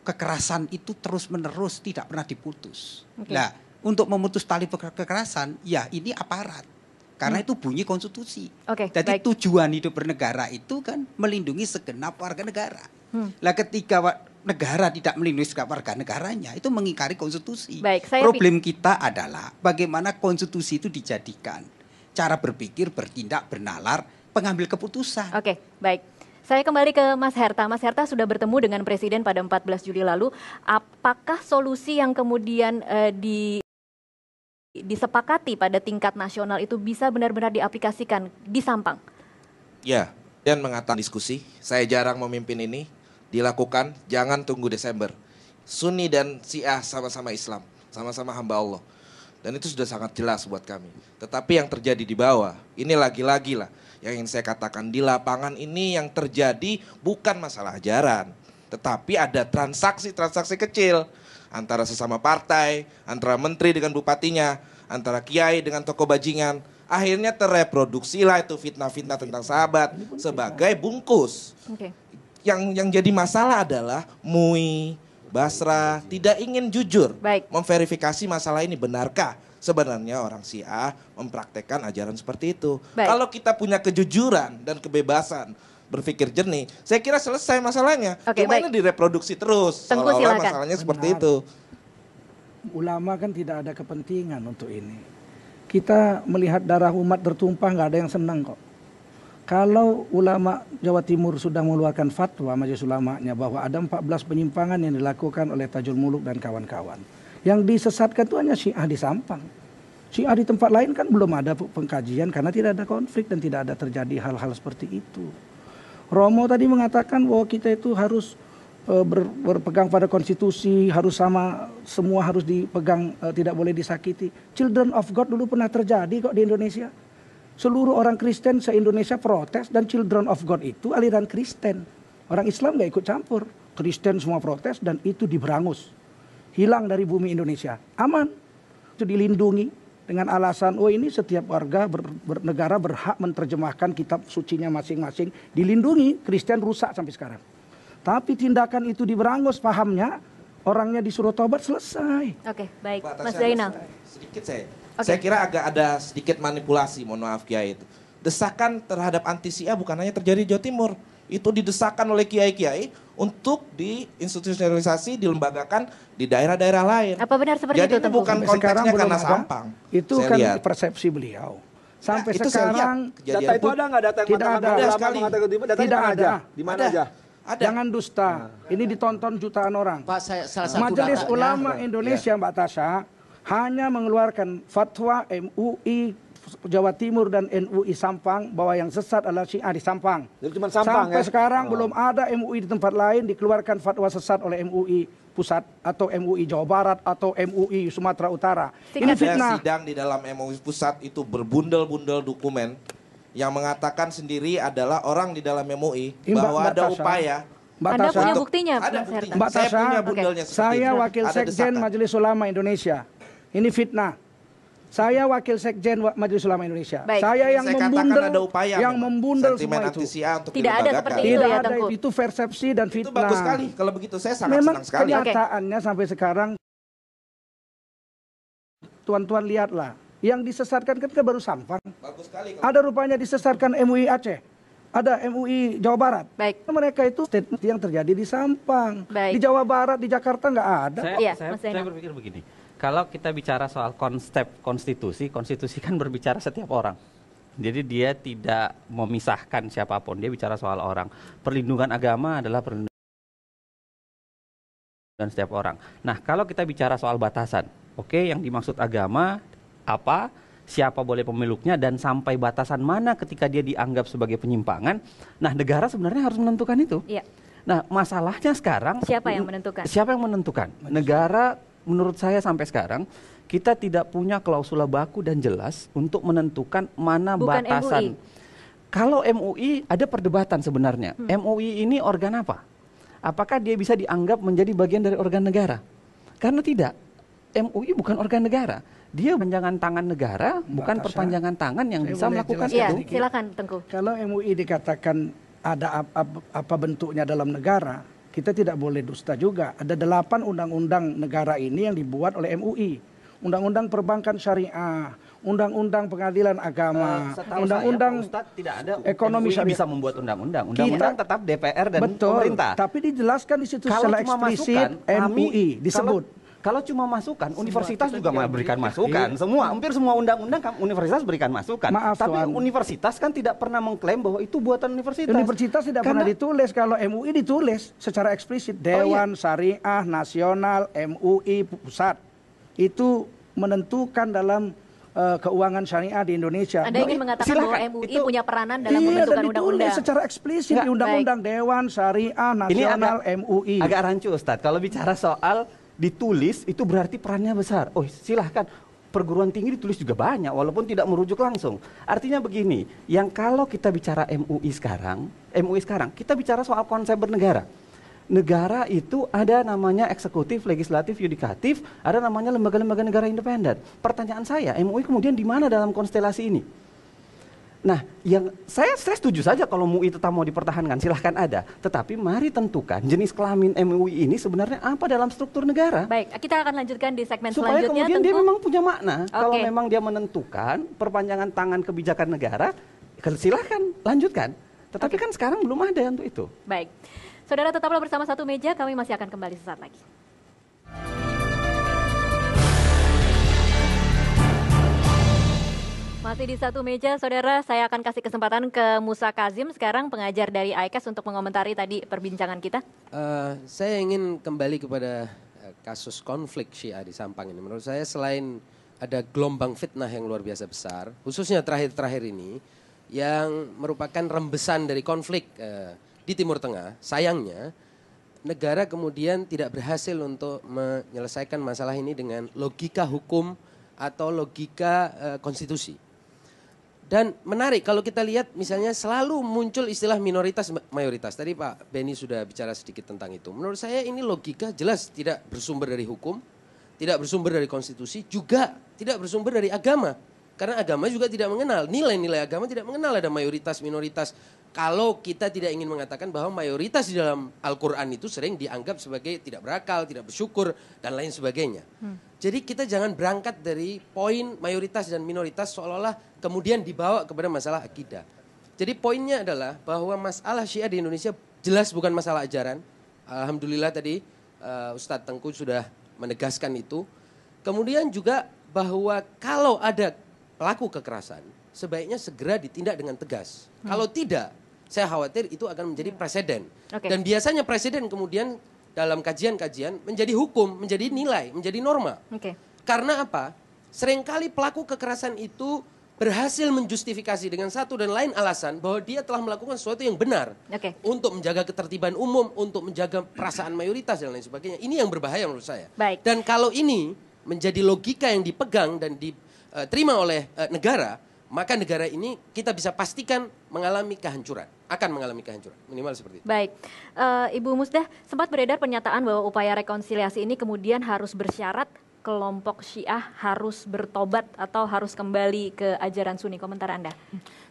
kekerasan itu terus-menerus tidak pernah diputus. Nah untuk memutus tali kekerasan ya ini aparat. Karena itu bunyi konstitusi. Jadi tujuan hidup bernegara itu kan melindungi segenap warga negara. Lah ketika negara tidak melindungi segenap warga negaranya, itu mengingkari konstitusi. Problem kita adalah bagaimana konstitusi itu dijadikan cara berpikir, bertindak, bernalar, pengambil keputusan. Baik. Saya kembali ke Mas Herta. Mas Herta sudah bertemu dengan Presiden pada 14 Juli lalu. Apakah solusi yang kemudian disepakati pada tingkat nasional itu bisa benar-benar diaplikasikan di Sampang? Ya, dan mengatakan diskusi, saya jarang memimpin ini, dilakukan, jangan tunggu Desember. Sunni dan Syiah sama-sama Islam, sama-sama hamba Allah. Dan itu sudah sangat jelas buat kami. Tetapi yang terjadi di bawah, ini lagi-lagi lah yang ingin saya katakan, di lapangan ini yang terjadi bukan masalah ajaran, tetapi ada transaksi-transaksi kecil antara sesama partai, antara menteri dengan bupatinya, antara kiai dengan tokoh bajingan. Akhirnya terreproduksilah itu fitnah-fitnah tentang sahabat sebagai bungkus. Yang jadi masalah adalah MUI, Basra tidak ingin jujur memverifikasi masalah ini. Benarkah sebenarnya orang Syiah mempraktekkan ajaran seperti itu? Kalau kita punya kejujuran dan kebebasan berpikir jernih, saya kira selesai masalahnya. Cuma ini direproduksi terus, seolah-olah masalahnya seperti itu. Ulama kan tidak ada kepentingan untuk ini. Kita melihat darah umat tertumpah, nggak ada yang senang kok. Kalau ulama Jawa Timur sudah mengeluarkan fatwa majelis ulamanya bahwa ada 14 penyimpangan yang dilakukan oleh Tajul Muluk dan kawan-kawan. Yang disesatkan itu hanya Syiah di Sampang. Syiah di tempat lain kan belum ada pengkajian karena tidak ada konflik dan tidak ada terjadi hal-hal seperti itu. Romo tadi mengatakan bahwa kita itu harus berpegang pada konstitusi, harus sama, semua harus dipegang, tidak boleh disakiti. Children of God dulu pernah terjadi kok di Indonesia. Seluruh orang Kristen se-Indonesia protes dan Children of God itu aliran Kristen. Orang Islam gak ikut campur. Kristen semua protes dan itu diberangus. Hilang dari bumi Indonesia. Aman. Itu dilindungi dengan alasan, oh ini setiap warga bernegara berhak menerjemahkan kitab sucinya masing-masing. Dilindungi, Kristen rusak sampai sekarang. Tapi tindakan itu diberangus pahamnya, orangnya disuruh tobat, selesai. Baik. Mas Zainal. Sedikit saya kira agak ada sedikit manipulasi, mohon maaf Kiai itu. Desakan terhadap anti Syiah bukan hanya terjadi di Jawa Timur. Itu didesakan oleh kiai-kiai untuk diinstitusionalisasi, dilembagakan di daerah-daerah lain. Apa benar seperti itu? Jadi bukan konteksnya karena Sampang. Itu kan persepsi beliau. Sampai sekarang data itu ada nggak, data yang tidak ada sekali. Tidak ada. Di mana aja? Jangan dusta. Ini ditonton jutaan orang. Pak, salah satu Majelis Ulama Indonesia, Mbak Tasha, hanya mengeluarkan fatwa MUI Jawa Timur dan NUI Sampang bahwa yang sesat adalah Syiah di Sampang. Jadi cuma Sampang Sampai ya? sekarang belum ada MUI di tempat lain dikeluarkan fatwa sesat oleh MUI Pusat atau MUI Jawa Barat atau MUI Sumatera Utara. Ini fitnah. Sidang di dalam MUI Pusat itu berbundel-bundel dokumen yang mengatakan sendiri adalah orang di dalam MUI bahwa ada upaya. Anda punya buktinya, Ada Mas Herta? Mbak Saya Tasha, punya bundelnya seperti saya ini. wakil Ada Sekjen desakan. Majelis Ulama Indonesia. Ini fitnah. Saya wakil Sekjen Majelis Ulama Indonesia. Baik. Saya yang Saya katakan membundel, ada upaya yang memang. membundel Sentimen semua itu. anti-Syiah untuk Tidak ada dilembagakan. seperti itu Tidak ya, ada, Tengku? itu persepsi dan Itu fitnah. bagus sekali. Kalau begitu saya sangat Memang senang sekali. kenyataannya sampai sekarang, tuan-tuan lihatlah, yang disesatkan kan baru Sampang. Bagus sekali. Ada rupanya disesatkan MUI Aceh, ada MUI Jawa Barat. Baik. Mereka itu statement yang terjadi di Sampang. Baik. Di Jawa Barat, di Jakarta nggak ada. Saya berpikir begini, kalau kita bicara soal konsep konstitusi kan berbicara setiap orang. Jadi dia tidak memisahkan siapapun, dia bicara soal orang. Perlindungan agama adalah perlindungan setiap orang. Nah, kalau kita bicara soal batasan, yang dimaksud agama apa, siapa boleh pemeluknya, dan sampai batasan mana ketika dia dianggap sebagai penyimpangan. Nah, negara sebenarnya harus menentukan itu. Iya. Nah, masalahnya sekarang Siapa yang menentukan? Siapa yang menentukan? Negara, menurut saya sampai sekarang kita tidak punya klausula baku dan jelas untuk menentukan mana Bukan batasan. MUI. Kalau MUI ada perdebatan sebenarnya. MUI ini organ apa? Apakah dia bisa dianggap menjadi bagian dari organ negara? Karena tidak. MUI bukan organ negara. Dia perpanjangan tangan negara, bukan perpanjangan tangan yang bisa melakukan Iya, itu. silakan Tengku. Kalau MUI dikatakan ada apa bentuknya dalam negara, kita tidak boleh dusta juga. Ada 8 undang-undang negara ini yang dibuat oleh MUI. Undang-undang perbankan syariah, undang-undang pengadilan agama, undang-undang tidak ada ekonomi MUI syariah. bisa membuat undang-undang. Undang-undang tetap DPR dan pemerintah. Tapi dijelaskan di situ Kalau secara cuma eksplisit masukan, MUI disebut. Kalau cuma masukan, universitas juga memberikan masukan. Hampir semua undang-undang universitas berikan masukan. Maaf, tapi Tuan. universitas kan tidak pernah mengklaim bahwa itu buatan universitas. Universitas tidak pernah ditulis. Kalau MUI ditulis secara eksplisit. Dewan Syariah Nasional MUI Pusat itu menentukan dalam keuangan syariah di Indonesia. Anda ingin mengatakan bahwa MUI punya peranan dalam pembentukan undang-undang? Secara eksplisit di Undang-Undang Dewan Syariah Nasional MUI. Agak rancu, Ustadz. Kalau bicara soal ditulis, itu berarti perannya besar. Oh, silahkan. Perguruan tinggi ditulis juga banyak, walaupun tidak merujuk langsung. Artinya begini, yang kalau kita bicara MUI sekarang, kita bicara soal konsep bernegara. Negara itu ada namanya eksekutif, legislatif, yudikatif, ada namanya lembaga-lembaga negara independen. Pertanyaan saya, MUI kemudian di mana dalam konstelasi ini? Nah, yang saya setuju saja kalau MUI tetap mau dipertahankan, silahkan ada. Tetapi mari tentukan jenis kelamin MUI ini sebenarnya apa dalam struktur negara. Baik, kita akan lanjutkan di segmen supaya selanjutnya. Kemudian dia memang punya makna. Oke. Kalau memang dia menentukan perpanjangan tangan kebijakan negara, silahkan lanjutkan. Tetapi kan sekarang belum ada untuk itu. Baik, saudara tetaplah bersama Satu Meja, kami masih akan kembali sesaat lagi. Masih di Satu Meja, saudara, saya akan kasih kesempatan ke Musa Kazim sekarang, pengajar dari ICAS, untuk mengomentari tadi perbincangan kita. Saya ingin kembali kepada kasus konflik Syiah di Sampang ini. Menurut saya selain ada gelombang fitnah yang luar biasa besar, khususnya terakhir-terakhir ini, yang merupakan rembesan dari konflik di Timur Tengah, sayangnya negara kemudian tidak berhasil untuk menyelesaikan masalah ini dengan logika hukum atau logika konstitusi. Dan menarik kalau kita lihat misalnya selalu muncul istilah minoritas mayoritas. Tadi Pak Benny sudah bicara sedikit tentang itu. Menurut saya ini logika jelas tidak bersumber dari hukum, tidak bersumber dari konstitusi, juga tidak bersumber dari agama. Karena agama juga tidak mengenal, nilai-nilai agama tidak mengenal ada mayoritas, minoritas. Kalau kita tidak ingin mengatakan bahwa mayoritas di dalam Al-Quran itu sering dianggap sebagai tidak berakal, tidak bersyukur, dan lain sebagainya. Jadi kita jangan berangkat dari poin mayoritas dan minoritas seolah-olah kemudian dibawa kepada masalah akidah. Jadi poinnya adalah bahwa masalah Syiah di Indonesia jelas bukan masalah ajaran. Alhamdulillah tadi Ustadz Tengku sudah menegaskan itu. Kemudian juga bahwa kalau ada pelaku kekerasan, sebaiknya segera ditindak dengan tegas. Kalau tidak, saya khawatir itu akan menjadi presiden. Dan biasanya presiden kemudian dalam kajian-kajian menjadi hukum, menjadi nilai, menjadi norma. Karena apa? Seringkali pelaku kekerasan itu berhasil menjustifikasi dengan satu dan lain alasan bahwa dia telah melakukan sesuatu yang benar untuk menjaga ketertiban umum, untuk menjaga perasaan mayoritas dan lain sebagainya. Ini yang berbahaya menurut saya. Baik. Dan kalau ini menjadi logika yang dipegang dan diterima oleh negara, maka negara ini kita bisa pastikan mengalami kehancuran, akan mengalami kehancuran, minimal seperti itu. Baik, Ibu Musdah, sempat beredar pernyataan bahwa upaya rekonsiliasi ini kemudian harus bersyarat kelompok Syiah harus bertobat atau harus kembali ke ajaran Sunni. Komentar Anda?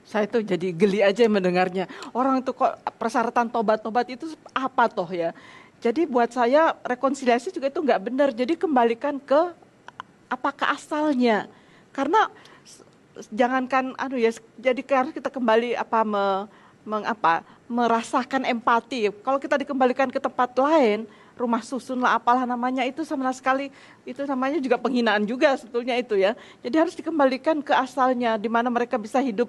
Saya tuh jadi geli aja mendengarnya. Orang tuh kok persyaratan tobat-tobat itu apa toh ya? Jadi buat saya rekonsiliasi juga itu nggak benar. Jadi kembalikan ke apakah asalnya. Karena jangankan jadi harus kita kembali merasakan empati. Kalau kita dikembalikan ke tempat lain, rumah susun lah apalah namanya, itu sama sekali itu namanya juga penghinaan juga sebetulnya itu ya. Jadi harus dikembalikan ke asalnya di mana mereka bisa hidup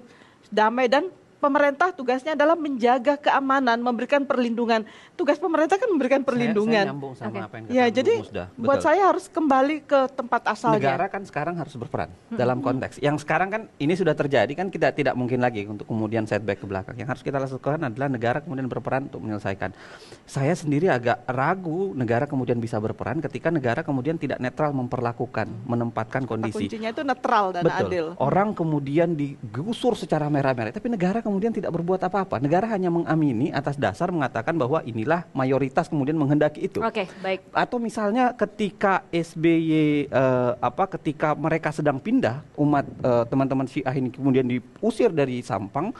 damai, dan pemerintah tugasnya adalah menjaga keamanan, memberikan perlindungan. Tugas pemerintah kan memberikan perlindungan. Saya nyambung sama apa yang kata ya, Bu jadi Musdah. buat saya harus kembali ke tempat asalnya. Negara kan sekarang harus berperan dalam konteks. Yang sekarang kan ini sudah terjadi kan, kita tidak mungkin lagi untuk kemudian setback ke belakang. Yang harus kita lakukan adalah negara kemudian berperan untuk menyelesaikan. Saya sendiri agak ragu negara kemudian bisa berperan ketika negara kemudian tidak netral memperlakukan, menempatkan kondisi. Kuncinya itu netral dan adil. Orang kemudian digusur secara merah-merah, tapi negara kemudian tidak berbuat apa-apa. Negara hanya mengamini atas dasar mengatakan bahwa inilah mayoritas kemudian menghendaki itu. Oke, baik. Atau misalnya ketika SBY ketika mereka sedang pindah, umat teman-teman Syiah ini kemudian diusir dari Sampang,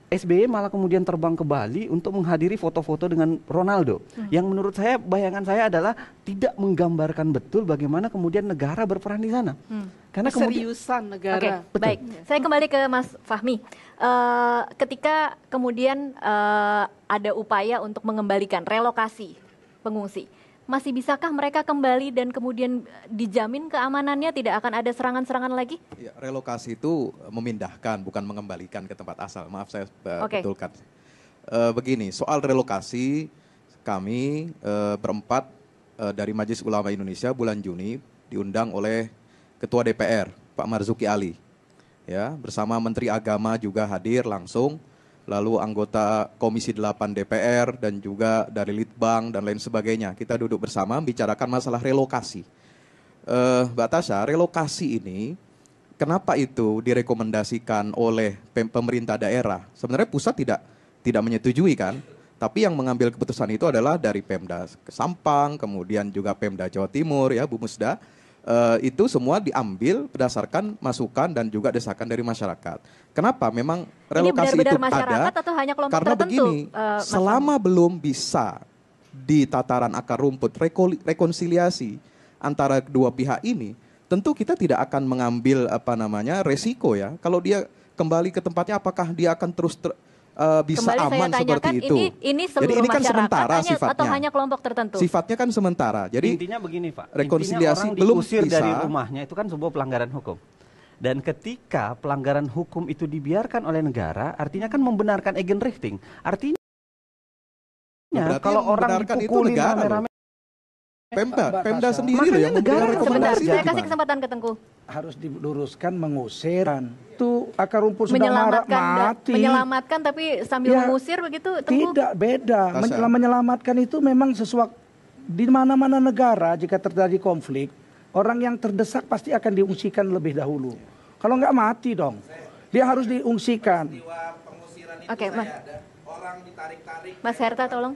SBY malah kemudian terbang ke Bali untuk menghadiri foto-foto dengan Ronaldo. Yang menurut saya, bayangan saya adalah tidak menggambarkan betul bagaimana kemudian negara berperan di sana. Karena keseriusan negara. Oke, baik. Saya kembali ke Mas Fahmi. Ketika kemudian ada upaya untuk mengembalikan relokasi pengungsi, masih bisakah mereka kembali dan kemudian dijamin keamanannya, tidak akan ada serangan-serangan lagi? Ya, relokasi itu memindahkan, bukan mengembalikan ke tempat asal. Maaf saya betulkan. Begini, soal relokasi, kami berempat dari Majelis Ulama Indonesia bulan Juni diundang oleh Ketua DPR, Pak Marzuki Ali. Ya, bersama Menteri Agama juga hadir langsung, lalu anggota Komisi 8 DPR dan juga dari Litbang dan lain sebagainya. Kita duduk bersama membicarakan masalah relokasi. Mbak Tasha, relokasi ini kenapa itu direkomendasikan oleh pemerintah daerah? Sebenarnya pusat tidak menyetujui kan? Tapi yang mengambil keputusan itu adalah dari Pemda Sampang, kemudian juga Pemda Jawa Timur ya, Bu Musda. Itu semua diambil berdasarkan masukan dan juga desakan dari masyarakat. Kenapa? Memang relokasi ini itu masyarakat ada atau hanya kelompok karena tertentu? Begini, selama belum bisa di tataran akar rumput rekonsiliasi antara kedua pihak ini, tentu kita tidak akan mengambil resiko ya. Kalau dia kembali ke tempatnya, apakah dia akan terus bisa kembali aman seperti itu? Ini jadi ini kan sementara sifatnya. Atau hanya kelompok tertentu? Sifatnya kan sementara. Jadi intinya begini, Pak. Rekonsiliasi orang belum diusir bisa. Dari rumahnya itu kan sebuah pelanggaran hukum. Dan ketika pelanggaran hukum itu dibiarkan oleh negara, artinya kan membenarkan Eigenrechting. Artinya kalau orang dipukulin rame-rame, Pemda sendiri loh yang memberikan rekomendasi. Saya kasih kesempatan ke Tengku. Harus diluruskan mengusir. Itu akar rumput sudah mati. Menyelamatkan tapi sambil mengusir begitu, Tengku? Tidak, beda. Menyelamatkan itu memang sesuatu di mana-mana negara jika terjadi konflik, orang yang terdesak pasti akan diungsikan lebih dahulu. Kalau nggak mati dong. Dia harus diungsikan. Oke, Mas Herta tolong.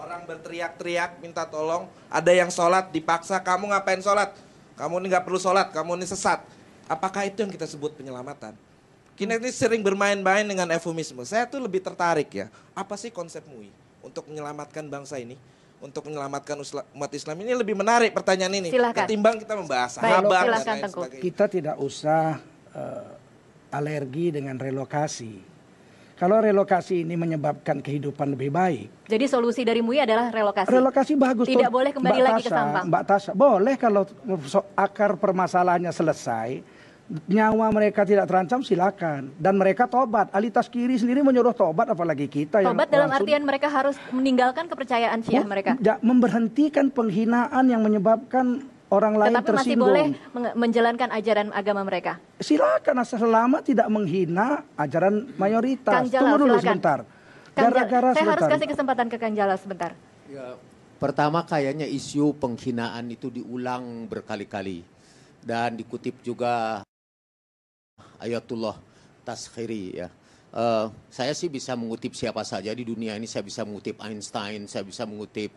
Orang berteriak-teriak minta tolong, ada yang sholat dipaksa, kamu ngapain sholat? Kamu ini nggak perlu sholat, kamu ini sesat. Apakah itu yang kita sebut penyelamatan? Kita ini sering bermain-main dengan eufemisme. Saya tuh lebih tertarik ya, apa sih konsep MUI untuk menyelamatkan bangsa ini? Untuk menyelamatkan umat Islam ini lebih menarik pertanyaan ini. Silakan. Ketimbang kita membahas sahabat dan lain sebagainya. Kita tidak usah alergi dengan relokasi. Kalau relokasi ini menyebabkan kehidupan lebih baik. Jadi solusi dari MUI adalah relokasi? Relokasi bagus. Tidak boleh kembali lagi ke Sampang? Mbak Tasha, boleh kalau akar permasalahannya selesai, nyawa mereka tidak terancam silakan. Dan mereka tobat. Ali Taskiri sendiri menyuruh tobat, apalagi kita. Tobat dalam artian mereka harus meninggalkan kepercayaan Syiah mereka? Memberhentikan penghinaan yang menyebabkan orang lain Tetapi masih tersinggung. boleh menjalankan ajaran agama mereka. Silakan selama tidak menghina ajaran mayoritas. Kang Jalal, Tunggu dulu silakan. sebentar. Saya harus kasih kesempatan ke Kang Jalal sebentar. Ya, pertama kayaknya isu penghinaan itu diulang berkali-kali. Dan dikutip juga Ayatullah Taskhiri ya. Saya sih bisa mengutip siapa saja di dunia ini. Saya bisa mengutip Einstein, saya bisa mengutip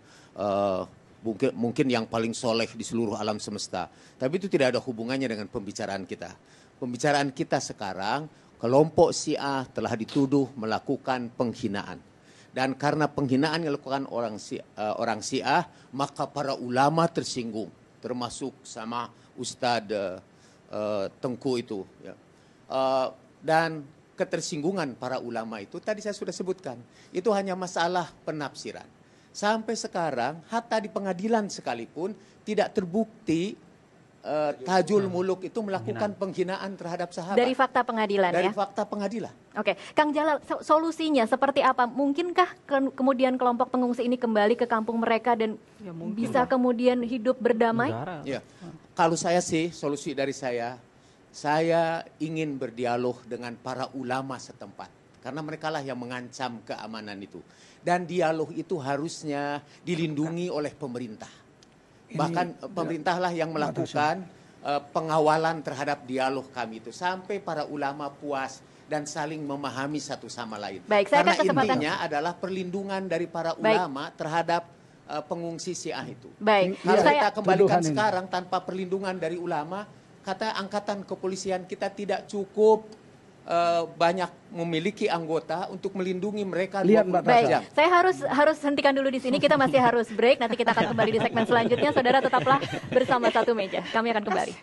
mungkin yang paling soleh di seluruh alam semesta. Tapi itu tidak ada hubungannya dengan pembicaraan kita. Pembicaraan kita sekarang, kelompok Syiah telah dituduh melakukan penghinaan. Dan karena penghinaan yang dilakukan orang Syiah, maka para ulama tersinggung. Termasuk sama Ustadz Tengku itu. Ya. Dan ketersinggungan para ulama itu, tadi saya sudah sebutkan, itu hanya masalah penafsiran. Sampai sekarang, hatta di pengadilan sekalipun tidak terbukti Tajul Muluk itu melakukan penghinaan terhadap sahabat. Dari fakta pengadilan Dari ya? fakta pengadilan. Oke, Kang Jalal, solusinya seperti apa? Mungkinkah kemudian kelompok pengungsi ini kembali ke kampung mereka dan bisa kemudian hidup berdamai? Ya. Kalau saya sih, solusi dari saya ingin berdialog dengan para ulama setempat. Karena merekalah yang mengancam keamanan itu. Dan dialog itu harusnya dilindungi oleh pemerintah. Bahkan pemerintahlah yang melakukan pengawalan terhadap dialog kami itu. Sampai para ulama puas dan saling memahami satu sama lain. Baik, saya karena akan kesempatan. intinya adalah perlindungan dari para ulama terhadap pengungsi Syiah itu. Baik, Kalau kita kembalikan Tuduhan ini. sekarang tanpa perlindungan dari ulama, kata angkatan kepolisian kita tidak cukup banyak memiliki anggota untuk melindungi mereka. Lihat, Mbak 24 Baik, jam. saya harus hentikan dulu di sini. Kita masih harus break. Nanti kita akan kembali di segmen selanjutnya. Saudara tetaplah bersama Satu Meja. Kami akan kembali.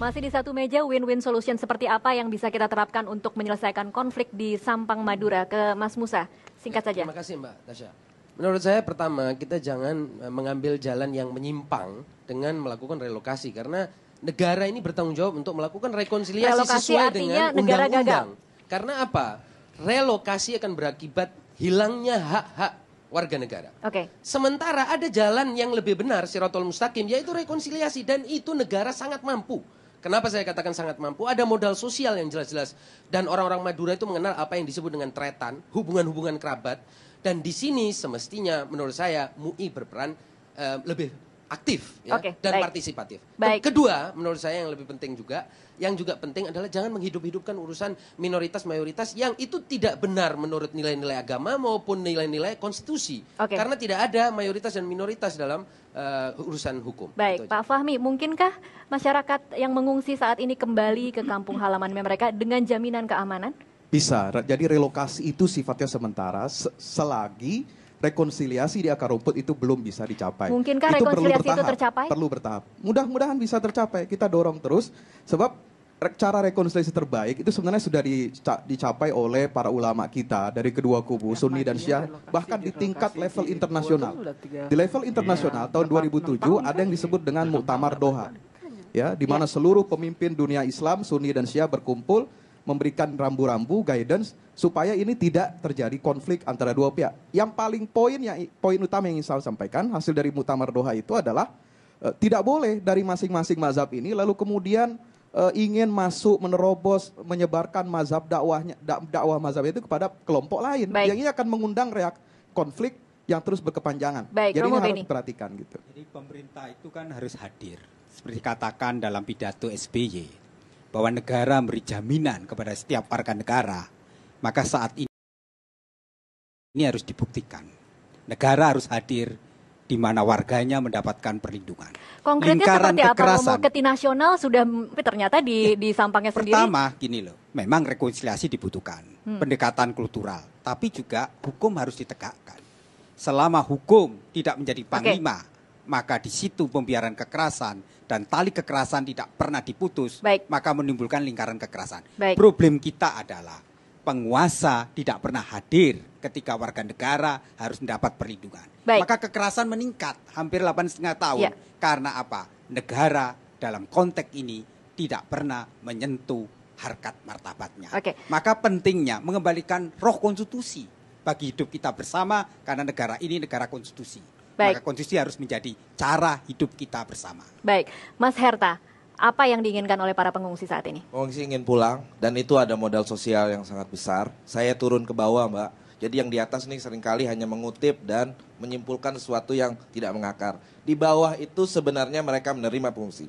Masih di Satu Meja, win-win solution seperti apa yang bisa kita terapkan untuk menyelesaikan konflik di Sampang Madura? Ke Mas Musa, singkat saja. Terima kasih Mbak Tasya. Menurut saya pertama kita jangan mengambil jalan yang menyimpang dengan melakukan relokasi karena negara ini bertanggung jawab untuk melakukan rekonsiliasi Relokasi sesuai artinya dengan negara undang-undang. Karena apa? Relokasi akan berakibat hilangnya hak-hak warga negara. Oke. Sementara ada jalan yang lebih benar, Shirathul Mustaqim, yaitu rekonsiliasi dan itu negara sangat mampu. Kenapa saya katakan sangat mampu? Ada modal sosial yang jelas-jelas dan orang-orang Madura itu mengenal apa yang disebut dengan tretan, hubungan-hubungan kerabat. Dan di sini semestinya menurut saya MUI berperan lebih aktif ya, Oke, dan baik. partisipatif. Baik. Kedua, menurut saya yang lebih penting juga, yang juga penting adalah jangan menghidup-hidupkan urusan minoritas-mayoritas yang itu tidak benar menurut nilai-nilai agama maupun nilai-nilai konstitusi. Oke. Karena tidak ada mayoritas dan minoritas dalam urusan hukum. Baik, Itu aja. Pak Fahmi, mungkinkah masyarakat yang mengungsi saat ini kembali ke kampung halaman mereka dengan jaminan keamanan? Bisa, jadi relokasi itu sifatnya sementara selagi rekonsiliasi di akar rumput itu belum bisa dicapai. Mungkinkah Itu rekonsiliasi itu tercapai? Perlu bertahap. Mudah-mudahan bisa tercapai, kita dorong terus. Sebab cara rekonsiliasi terbaik itu sebenarnya sudah dicapai oleh para ulama kita dari kedua kubu, Sunni dan Syiah, bahkan di tingkat level internasional. Di level internasional tahun 2007 ada yang disebut dengan Muktamar Doha. Ya, di mana seluruh pemimpin dunia Islam, Sunni dan Syiah berkumpul memberikan rambu-rambu guidance supaya ini tidak terjadi konflik antara dua pihak. Yang paling poin utama yang ingin saya sampaikan hasil dari Muktamar Doha itu adalah tidak boleh dari masing-masing mazhab ini lalu kemudian ingin masuk menerobos menyebarkan mazhab dakwah mazhab itu kepada kelompok lain. Baik. Yang ini akan mengundang konflik yang terus berkepanjangan. Baik, Jadi ini Romo harus Beni. diperhatikan gitu. Jadi pemerintah itu kan harus hadir. Seperti katakan dalam pidato SBY. Bahwa negara memberi jaminan kepada setiap warga negara. Maka saat ini harus dibuktikan. Negara harus hadir di mana warganya mendapatkan perlindungan. Konkretnya Lingkaran seperti apa? kekerasan. Romo ke nasional sudah ternyata di Sampangnya sendiri. Pertama gini loh, memang rekonsiliasi dibutuhkan. Pendekatan kultural. Tapi juga hukum harus ditegakkan. Selama hukum tidak menjadi panglima, maka di situ pembiaran kekerasan dan tali kekerasan tidak pernah diputus, maka menimbulkan lingkaran kekerasan. Baik. Problem kita adalah penguasa tidak pernah hadir ketika warga negara harus mendapat perlindungan. Baik. Maka kekerasan meningkat hampir 8,5 tahun. Ya. Karena apa? Negara dalam konteks ini tidak pernah menyentuh harkat martabatnya. Oke. Maka pentingnya mengembalikan roh konstitusi. bagi hidup kita bersama, karena negara ini negara konstitusi. Baik. Maka konstitusi harus menjadi cara hidup kita bersama. Baik, Mas Herta, apa yang diinginkan oleh para pengungsi saat ini? Pengungsi ingin pulang dan itu ada modal sosial yang sangat besar. Saya turun ke bawah, Mbak. Jadi yang di atas nih seringkali hanya mengutip dan menyimpulkan sesuatu yang tidak mengakar. Di bawah itu sebenarnya mereka menerima pengungsi.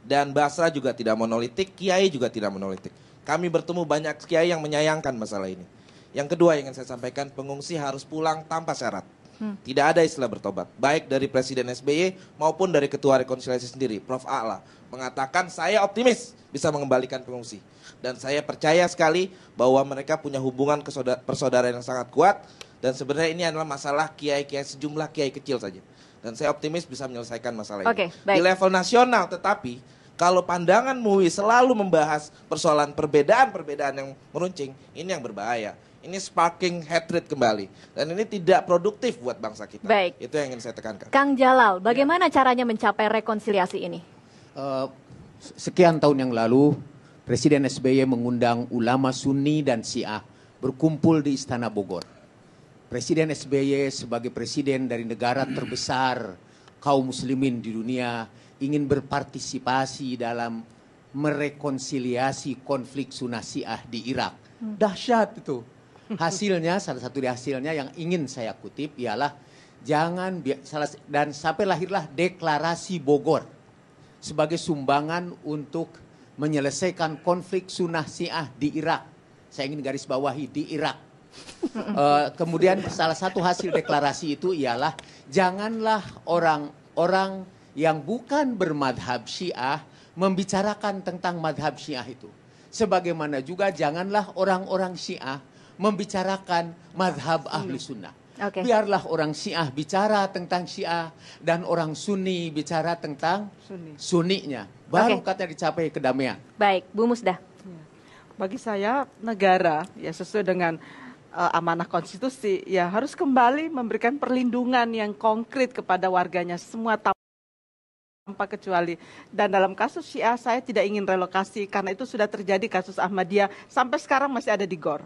Dan Basra juga tidak monolitik, Kiai juga tidak monolitik. Kami bertemu banyak Kiai yang menyayangkan masalah ini. Yang kedua yang ingin saya sampaikan, pengungsi harus pulang tanpa syarat. Tidak ada istilah bertobat. Baik dari Presiden SBY maupun dari Ketua Rekonsiliasi sendiri, Prof. A'la, mengatakan saya optimis bisa mengembalikan pengungsi. Dan saya percaya sekali bahwa mereka punya hubungan persaudaraan yang sangat kuat. Dan sebenarnya ini adalah masalah kiai-kiai, sejumlah kiai kecil saja. Dan saya optimis bisa menyelesaikan masalah ini. Baik. Di level nasional, tetapi kalau pandangan MUI selalu membahas persoalan perbedaan-perbedaan yang meruncing, ini yang berbahaya. Ini sparking hatred kembali. Dan ini tidak produktif buat bangsa kita. Baik. Itu yang ingin saya tekankan. Kang Jalal, bagaimana caranya mencapai rekonsiliasi ini? Sekian tahun yang lalu, Presiden SBY mengundang ulama Sunni dan Syiah berkumpul di Istana Bogor. Presiden SBY sebagai presiden dari negara terbesar kaum muslimin di dunia ingin berpartisipasi dalam merekonsiliasi konflik Sunnah Syiah di Irak. Dahsyat itu. Hasilnya, salah satu dari hasilnya yang ingin saya kutip ialah dan sampai lahirlah Deklarasi Bogor sebagai sumbangan untuk menyelesaikan konflik Sunnah Syiah di Irak. Saya ingin garis bawahi di Irak. Kemudian salah satu hasil deklarasi itu ialah janganlah orang-orang yang bukan bermadhab Syiah membicarakan tentang madhab Syiah itu. Sebagaimana juga janganlah orang-orang Syiah membicarakan madhab Ahli Sunnah. Biarlah orang Syiah bicara tentang Syiah dan orang Sunni bicara tentang Sunninya. Baru kata dicapai kedamaian. Baik, Bu Musdah. Bagi saya negara ya sesuai dengan amanah konstitusi ya harus kembali memberikan perlindungan yang konkret kepada warganya semua tanpa kecuali. Dan dalam kasus Syiah saya tidak ingin relokasi karena itu sudah terjadi kasus Ahmadiyah sampai sekarang masih ada di GOR.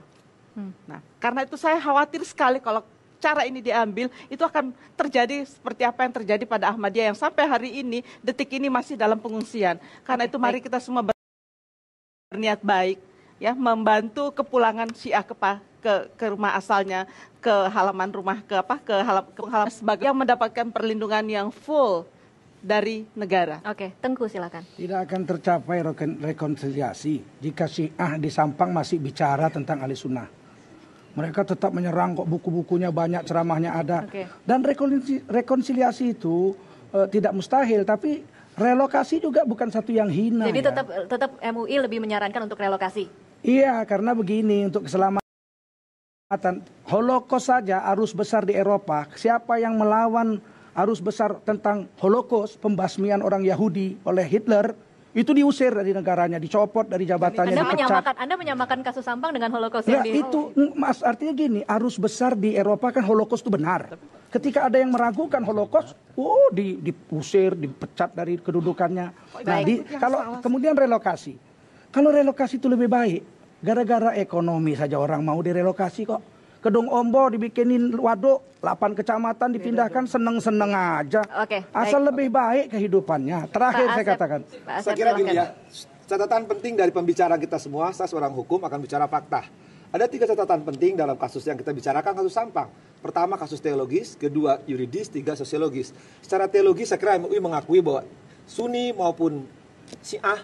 Nah, karena itu saya khawatir sekali kalau cara ini diambil itu akan terjadi seperti apa yang terjadi pada Ahmadiyah yang sampai hari ini detik ini masih dalam pengungsian. Karena itu mari kita semua berniat baik ya membantu kepulangan Syiah ke rumah asalnya, ke halaman rumah, ke halaman sebagai yang mendapatkan perlindungan yang full dari negara. Tengku silakan. Tidak akan tercapai rekonsiliasi jika Syiah di Sampang masih bicara tentang Ahli Sunnah. Mereka tetap menyerang kok, buku-bukunya banyak, ceramahnya ada. Dan rekonsiliasi itu tidak mustahil, tapi relokasi juga bukan satu yang hina. Jadi ya. tetap MUI lebih menyarankan untuk relokasi. Iya, karena begini, untuk keselamatan Holocaust saja arus besar di Eropa, siapa yang melawan arus besar tentang Holocaust, pembasmian orang Yahudi oleh Hitler, itu diusir dari negaranya, dicopot dari jabatannya, dipecat. Anda menyamakan kasus Sampang dengan Holocaust yang itu, Mas, artinya gini, arus besar di Eropa kan Holocaust itu benar. Ketika ada yang meragukan Holocaust, diusir, dipecat dari kedudukannya. Nah, kalau kemudian relokasi. Kalau relokasi itu lebih baik, gara-gara ekonomi saja orang mau direlokasi kok. Kedung Ombo dibikinin waduk, 8 kecamatan dipindahkan, seneng-seneng aja. Asal lebih baik kehidupannya. Terakhir saya katakan. Saya kira gini ya, catatan penting dari pembicara kita semua, saya seorang hukum akan bicara fakta. Ada 3 catatan penting dalam kasus yang kita bicarakan, kasus Sampang. Pertama kasus teologis, kedua yuridis, 3 sosiologis. Secara teologis saya kira MUI mengakui bahwa Sunni maupun Syiah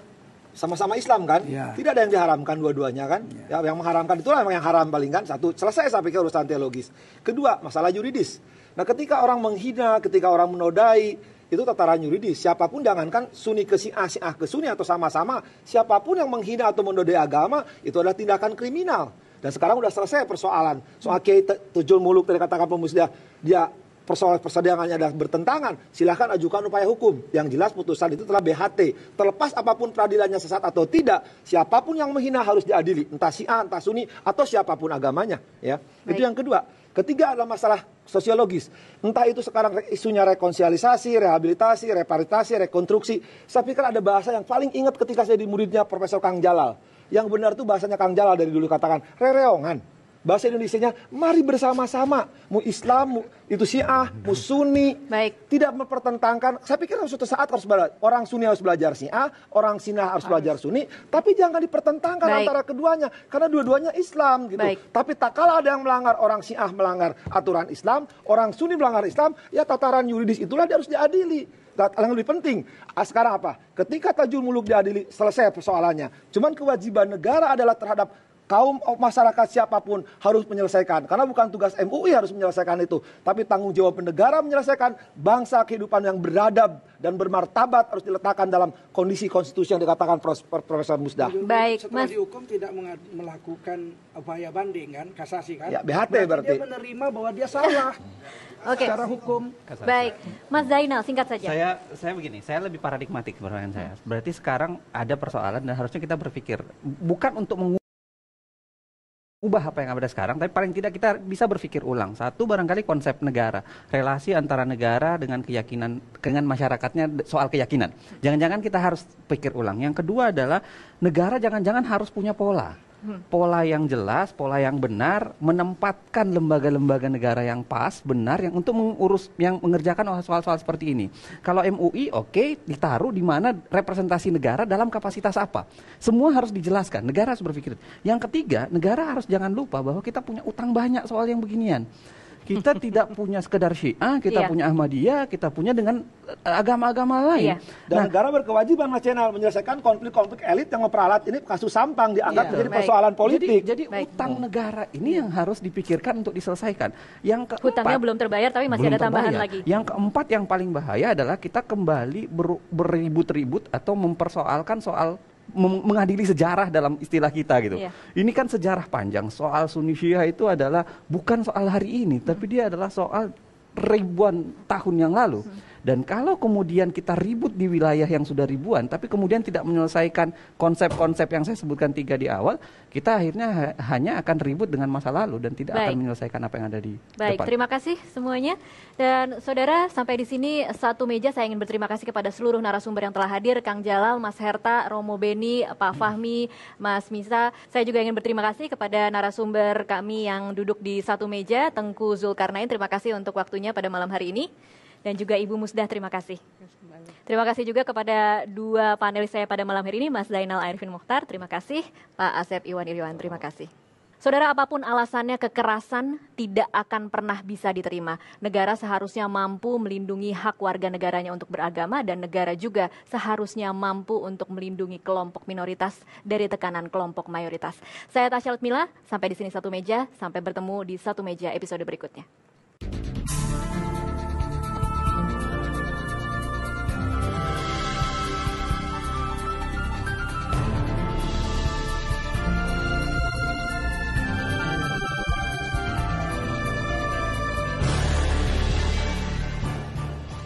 sama-sama Islam kan, tidak ada yang diharamkan dua-duanya kan, yang mengharamkan itulah yang haram paling kan. Satu, selesai saya pikir urusan teologis. Kedua, masalah yuridis. Nah, ketika orang menghina, ketika orang menodai, itu tataran yuridis. Siapapun, jangankan Sunni ke Syiah, Syiah ke Sunni atau sama-sama, siapapun yang menghina atau menodai agama itu adalah tindakan kriminal. Dan sekarang udah selesai persoalan soal Kiai Tujul Muluk dari katakan pemusda, dia persidangannya adalah bertentangan, silahkan ajukan upaya hukum. Yang jelas putusan itu telah BHT. Terlepas apapun peradilannya sesat atau tidak, siapapun yang menghina harus diadili, entah Syiah, entah Sunni, atau siapapun agamanya. Ya, itu yang kedua. Ketiga adalah masalah sosiologis. Entah itu sekarang isunya rekonsiliasi, rehabilitasi, reparitasi, rekonstruksi. Saya pikir ada bahasa yang paling ingat ketika saya di muridnya Profesor Kang Jalal. Yang benar itu bahasanya Kang Jalal dari dulu katakan, rereongan. Bahasa Indonesianya, mari bersama-sama, mu Islam, mu itu Syiah, mu Sunni, tidak mempertentangkan. Saya pikir suatu saat harus belajar. Orang Sunni harus belajar Syiah, orang Syiah harus belajar Sunni, tapi jangan dipertentangkan antara keduanya, karena dua-duanya Islam gitu. Tapi tak kala ada yang melanggar, orang Syiah melanggar aturan Islam, orang Sunni melanggar Islam, ya tataran yuridis itulah dia harus diadili. Yang lebih penting, sekarang apa? Ketika Tajul Muluk diadili, selesai persoalannya. Cuman kewajiban negara adalah terhadap kaum masyarakat siapapun harus menyelesaikan. Karena bukan tugas MUI harus menyelesaikan itu. Tapi tanggung jawab negara menyelesaikan. Bangsa kehidupan yang beradab dan bermartabat harus diletakkan dalam kondisi konstitusi yang dikatakan Profesor Musdah. Baik, setelah dihukum tidak melakukan upaya banding kan, kasasi kan? Ya, BHT berarti. Dia menerima bahwa dia salah. Secara hukum. Baik, Mas Zainal singkat saja. Saya begini, saya lebih paradigmatik pertanyaan saya. Berarti sekarang ada persoalan dan harusnya kita berpikir bukan untuk ubah apa yang ada sekarang, tapi paling tidak kita bisa berpikir ulang. Satu, barangkali konsep negara, relasi antara negara dengan keyakinan, dengan masyarakatnya soal keyakinan. Jangan-jangan kita harus pikir ulang. Yang kedua adalah negara jangan-jangan harus punya pola yang jelas, pola yang benar, menempatkan lembaga-lembaga negara yang pas, benar, yang untuk mengurus, yang mengerjakan soal-soal seperti ini. Kalau MUI, oke, ditaruh di mana representasi negara dalam kapasitas apa. Semua harus dijelaskan, negara harus berpikir. Yang ketiga, negara harus jangan lupa bahwa kita punya utang banyak soal yang beginian. Kita tidak punya sekedar Syiah, kita punya Ahmadiyah, kita punya dengan agama-agama lain. Dan negara berkewajiban nasional menyelesaikan konflik-konflik elit yang memperalat ini kasus Sampang dianggap menjadi persoalan politik. Jadi utang negara ini yang harus dipikirkan untuk diselesaikan. Yang keempat, hutangnya belum terbayar tapi masih ada tambahan lagi. Yang keempat yang paling bahaya adalah kita kembali berribut-ribut atau mempersoalkan soal mengadili sejarah dalam istilah kita gitu. Ini kan sejarah panjang. Soal Sunni Syiah itu adalah bukan soal hari ini, tapi dia adalah soal ribuan tahun yang lalu. Dan kalau kemudian kita ribut di wilayah yang sudah ribuan, tapi kemudian tidak menyelesaikan konsep-konsep yang saya sebutkan 3 di awal, kita akhirnya hanya akan ribut dengan masa lalu dan tidak akan menyelesaikan apa yang ada di depan. Terima kasih semuanya. Dan saudara, sampai di sini satu meja saya ingin berterima kasih kepada seluruh narasumber yang telah hadir, Kang Jalal, Mas Herta, Romo Beni, Pak Fahmi, Mas Misa. Saya juga ingin berterima kasih kepada narasumber kami yang duduk di satu meja, Tengku Zulkarnain. Terima kasih untuk waktunya pada malam hari ini. Dan juga Ibu Musdah, terima kasih. Terima kasih juga kepada dua panelis saya pada malam hari ini, Mas Zainal Arifin Mokhtar, terima kasih. Pak Asep Iwan Iryawan, terima kasih. Saudara, apapun alasannya, kekerasan tidak akan pernah bisa diterima. Negara seharusnya mampu melindungi hak warga negaranya untuk beragama, dan negara juga seharusnya mampu untuk melindungi kelompok minoritas dari tekanan kelompok mayoritas. Saya Tasya Lutmila, sampai di sini satu meja, sampai bertemu di satu meja episode berikutnya.